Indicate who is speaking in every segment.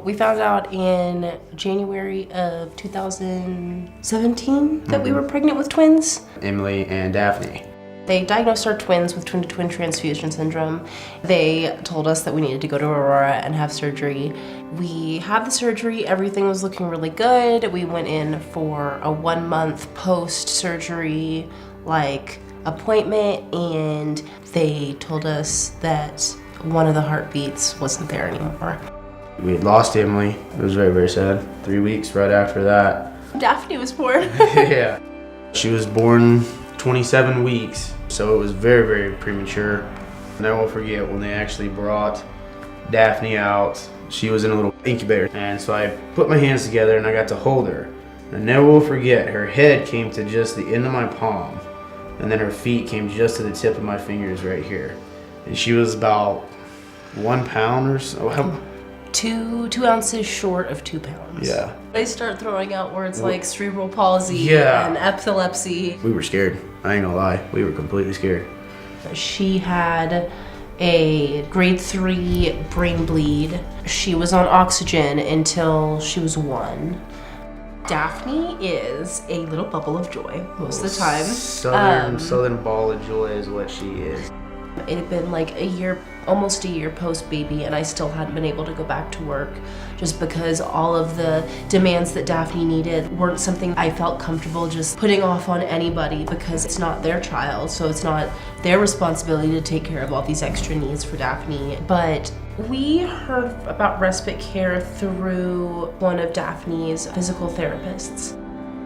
Speaker 1: We found out in January of 2017 that we were pregnant with twins.
Speaker 2: Emily and Daphne.
Speaker 1: They diagnosed our twins with twin-to-twin transfusion syndrome. They told us that we needed to go to Aurora and have surgery. We had the surgery, everything was looking really good. We went in for a 1-month post-surgery appointment, and they told us that one of the heartbeats wasn't there anymore.
Speaker 2: We had lost Emily. It was very, very sad. 3 weeks right after that.
Speaker 1: Daphne was born.
Speaker 2: Yeah. She was born 27 weeks, so it was very, very premature. And I won't forget when they actually brought Daphne out. She was in a little incubator, and so I put my hands together and I got to hold her. I never will forget, her head came to just the end of my palm, and then her feet came just to the tip of my fingers right here. And she was about 1 pound or so.
Speaker 1: 2 ounces short of 2 pounds.
Speaker 2: Yeah.
Speaker 1: They start throwing out words like cerebral palsy and epilepsy.
Speaker 2: We were scared. I ain't gonna lie. We were completely scared.
Speaker 1: She had a grade 3 brain bleed. She was on oxygen until she was 1. Daphne is a little bubble of joy most of the time.
Speaker 2: Southern ball of joy is what she is.
Speaker 1: It had been like almost a year post-baby, and I still hadn't been able to go back to work just because all of the demands that Daphne needed weren't something I felt comfortable just putting off on anybody, because it's not their child, so it's not their responsibility to take care of all these extra needs for Daphne. But we heard about Respite Care through one of Daphne's physical therapists.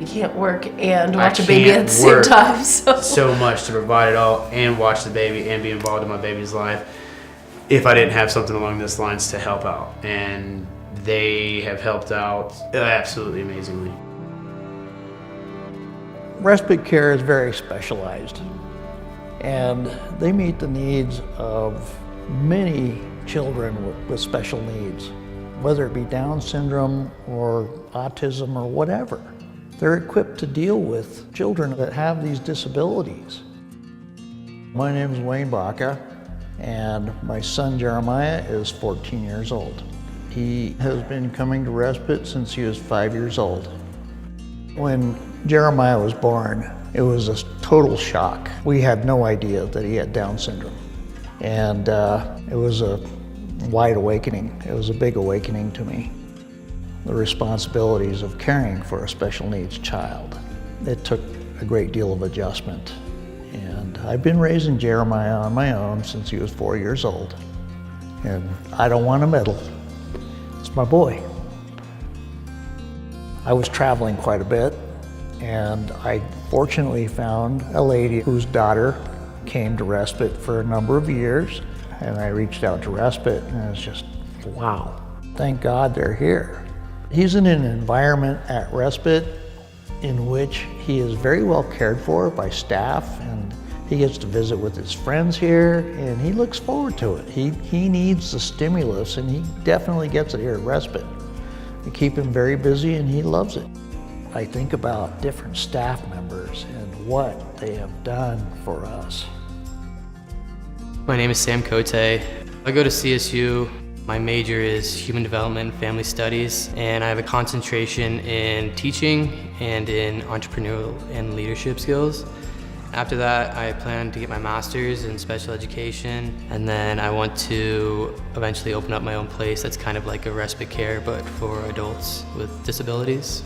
Speaker 1: You can't work and watch a baby at the same time.
Speaker 2: So much to provide it all and watch the baby and be involved in my baby's life if I didn't have something along those lines to help out. And they have helped out absolutely amazingly.
Speaker 3: Respite Care is very specialized, and they meet the needs of many children with special needs, whether it be Down syndrome or autism or whatever. They're equipped to deal with children that have these disabilities. My name is Wayne Baca, and my son Jeremiah is 14 years old. He has been coming to Respite since he was 5 years old. When Jeremiah was born, it was a total shock. We had no idea that he had Down syndrome. And it was a wide awakening. It was a big awakening to me. The responsibilities of caring for a special needs child. It took a great deal of adjustment. And I've been raising Jeremiah on my own since he was 4 years old. And I don't want to meddle. It's my boy. I was traveling quite a bit, and I fortunately found a lady whose daughter came to Respite for a number of years, and I reached out to Respite, and it's just, wow, thank God they're here. He's in an environment at Respite in which he is very well cared for by staff, and he gets to visit with his friends here, and he looks forward to it. He needs the stimulus, and he definitely gets it here at Respite. We keep him very busy, and he loves it. I think about different staff members and what they have done for us.
Speaker 4: My name is Sam Cote. I go to CSU. My major is Human Development and Family Studies, and I have a concentration in teaching and in entrepreneurial and leadership skills. After that, I plan to get my master's in special education, and then I want to eventually open up my own place that's kind of like a respite care, but for adults with disabilities.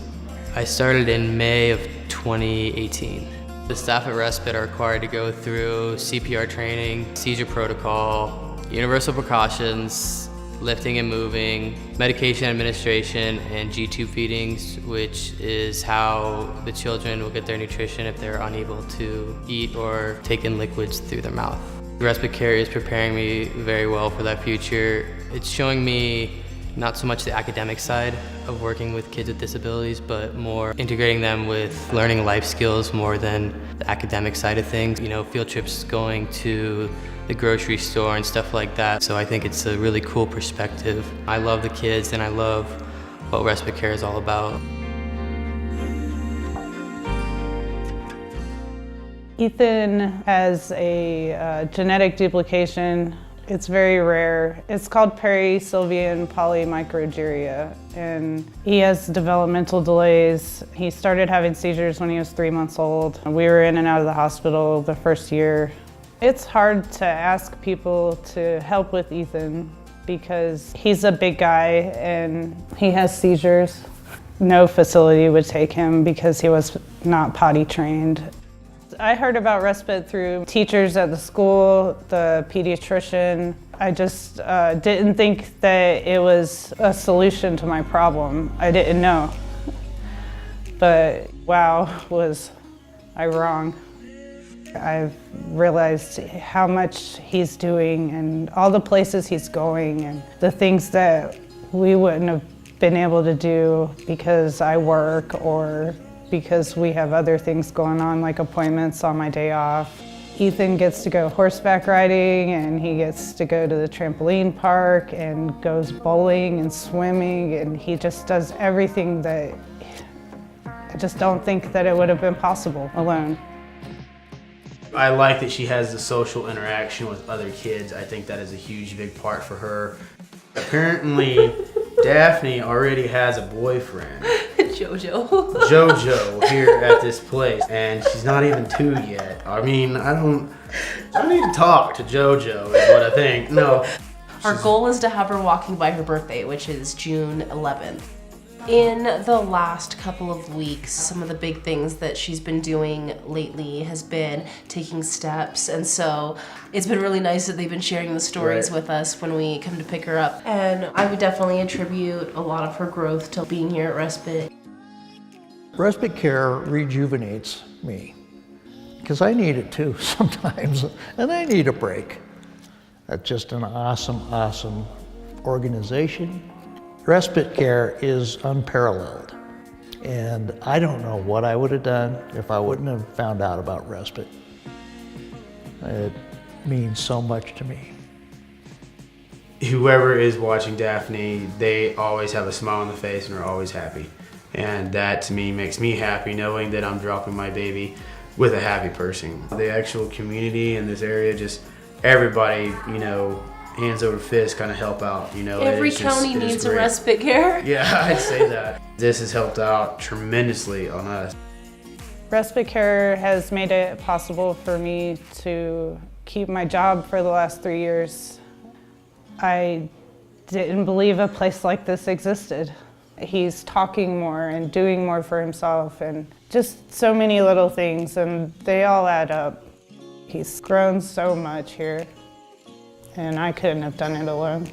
Speaker 4: I started in May of 2018. The staff at Respite are required to go through CPR training, seizure protocol, universal precautions, lifting and moving, medication administration, and G-tube feedings, which is how the children will get their nutrition if they're unable to eat or take in liquids through their mouth. Respite Care is preparing me very well for that future. It's showing me not so much the academic side of working with kids with disabilities, but more integrating them with learning life skills more than the academic side of things. You know, field trips going to the grocery store and stuff like that. So I think it's a really cool perspective. I love the kids and I love what Respite Care is all about.
Speaker 5: Ethan has a genetic duplication It's very rare. It's called perisylvian polymicrogyria, and he has developmental delays. He started having seizures when he was 3 months old. We were in and out of the hospital the first year. It's hard to ask people to help with Ethan because he's a big guy and he has seizures. No facility would take him because he was not potty trained. I heard about respite through teachers at the school, the pediatrician. I just didn't think that it was a solution to my problem. I didn't know. But wow, was I wrong. I've realized how much he's doing and all the places he's going and the things that we wouldn't have been able to do because I work or because we have other things going on, like appointments on my day off. Ethan gets to go horseback riding and he gets to go to the trampoline park and goes bowling and swimming, and he just does everything that I just don't think that it would have been possible alone.
Speaker 2: I like that she has the social interaction with other kids. I think that is a huge, big part for her. Apparently, Daphne already has a boyfriend. Jojo here at this place, and she's not even 2 yet. I mean, I need to talk to Jojo is what I think. No.
Speaker 1: Our goal is to have her walking by her birthday, which is June 11th. In the last couple of weeks, some of the big things that she's been doing lately has been taking steps, and so it's been really nice that they've been sharing the stories with us when we come to pick her up. And I would definitely attribute a lot of her growth to being here at Respite.
Speaker 3: Respite Care rejuvenates me, because I need it too sometimes, and I need a break. That's just an awesome, awesome organization. Respite Care is unparalleled, and I don't know what I would have done if I wouldn't have found out about Respite. It means so much to me.
Speaker 2: Whoever is watching Daphne, they always have a smile on the face and are always happy. And that to me makes me happy, knowing that I'm dropping my baby with a happy person. The actual community in this area, just everybody, you know, hands over fist kind of help out, you know.
Speaker 1: Every county needs a Respite Care.
Speaker 2: Yeah, I'd say that. This has helped out tremendously on us.
Speaker 5: Respite Care has made it possible for me to keep my job for the last 3 years. I didn't believe a place like this existed. He's talking more and doing more for himself, and just so many little things, and they all add up. He's grown so much here, and I couldn't have done it alone.